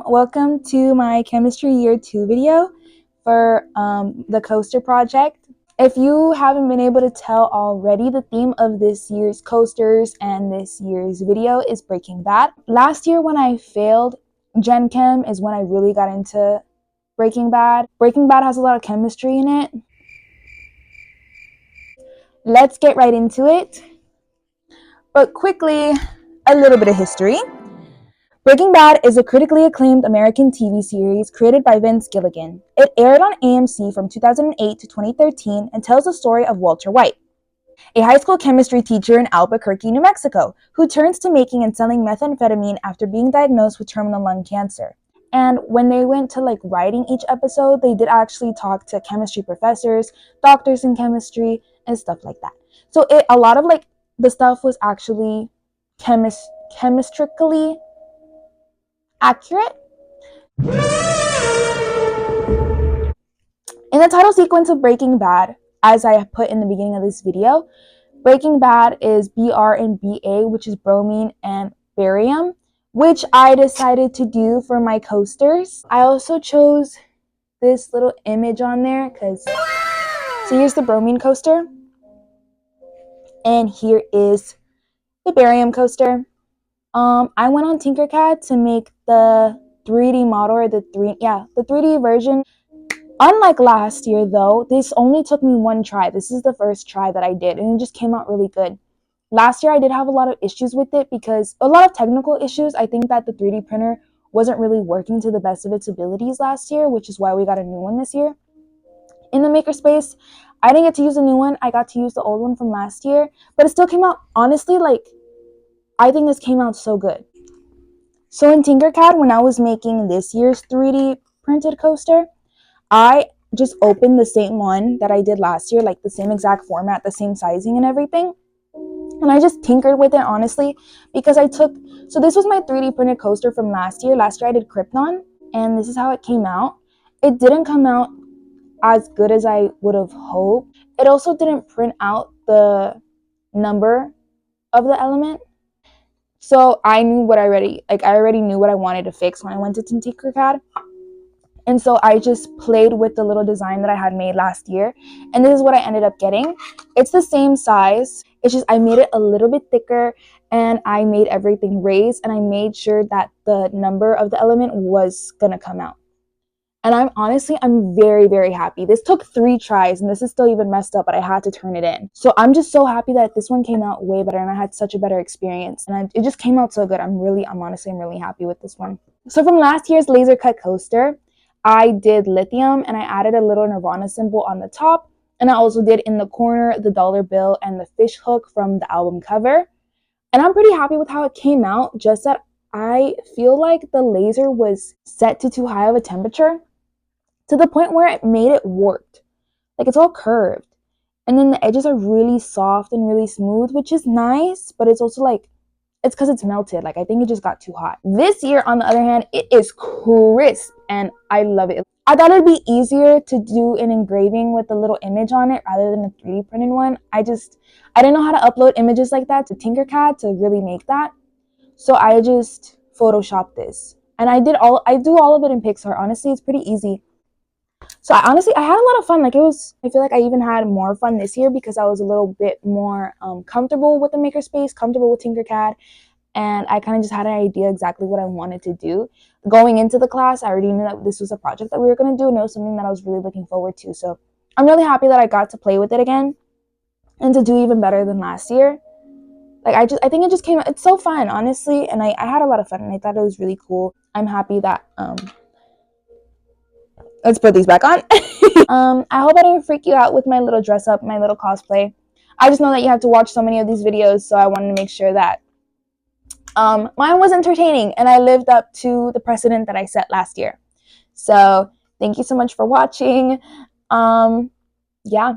Welcome to my chemistry year 2 video for the coaster project. If you haven't been able to tell already, the theme of this year's coasters and this year's video is Breaking Bad. Last year when I failed Gen Chem is when I really got into Breaking Bad. Breaking Bad has a lot of chemistry in it. Let's get right into it. But quickly, a little bit of history. Breaking Bad is a critically acclaimed American TV series created by Vince Gilligan. It aired on AMC from 2008 to 2013 and tells the story of Walter White, a high school chemistry teacher in Albuquerque, New Mexico, who turns to making and selling methamphetamine after being diagnosed with terminal lung cancer. And when they went to writing each episode, they did actually talk to chemistry professors, doctors in chemistry, and stuff like that. So a lot of the stuff was actually chemistrically accurate. In the title sequence of Breaking Bad, as I put in the beginning of this video, Breaking Bad is Br and Ba, which is bromine and barium, which I decided to do for my coasters. I also chose this little image on there so here's the bromine coaster, and here is the barium coaster. I went on Tinkercad to make the 3D model, or the 3D version. Unlike last year though, this only took me one try. This is the first try that I did, and it just came out really good. Last year I did have a lot of issues with it, because a lot of technical issues. I think that the 3D printer wasn't really working to the best of its abilities last year, which is why we got a new one this year. In the makerspace, I didn't get to use a new one. I got to use the old one from last year, but it still came out, honestly, I think this came out so good. So in Tinkercad, when I was making this year's 3D printed coaster, I just opened the same one that I did last year, the same exact format, the same sizing and everything. And I just tinkered with it, honestly, because so this was my 3D printed coaster from last year. Last year I did Krypton, and this is how it came out. It didn't come out as good as I would have hoped. It also didn't print out the number of the element. So I knew I already knew what I wanted to fix when I went to Tinkercad. And so I just played with the little design that I had made last year, and this is what I ended up getting. It's the same size. It's just I made it a little bit thicker, and I made everything raised, and I made sure that the number of the element was gonna come out. And I'm very, very happy. This took 3 tries, and this is still even messed up, but I had to turn it in. So I'm just so happy that this one came out way better, and I had such a better experience. And it just came out so good. I'm really happy with this one. So from last year's laser cut coaster, I did lithium, and I added a little Nirvana symbol on the top. And I also did in the corner the dollar bill and the fish hook from the album cover. And I'm pretty happy with how it came out, just that I feel like the laser was set to too high of a temperature, to the point where it made it warped. It's all curved. And then the edges are really soft and really smooth, which is nice, but it's also it's because it's melted. I think it just got too hot. This year, on the other hand, it is crisp, and I love it. I thought it'd be easier to do an engraving with a little image on it rather than a 3D printed one. I didn't know how to upload images like that to Tinkercad to really make that. So I just photoshopped this. And I do all of it in Pixar. Honestly, it's pretty easy. So I had a lot of fun. I feel like I even had more fun this year because I was a little bit more comfortable with the makerspace, comfortable with Tinkercad, and I kind of just had an idea exactly what I wanted to do. Going into the class, I already knew that this was a project that we were going to do, and it was something that I was really looking forward to. So I'm really happy that I got to play with it again and to do even better than last year. I think it just came out, it's so fun, honestly, and I had a lot of fun, and I thought it was really cool. I'm happy that let's put these back on. I hope I didn't freak you out with my little dress up, my little cosplay. I just know that you have to watch so many of these videos, so I wanted to make sure that mine was entertaining, and I lived up to the precedent that I set last year. So thank you so much for watching. Yeah.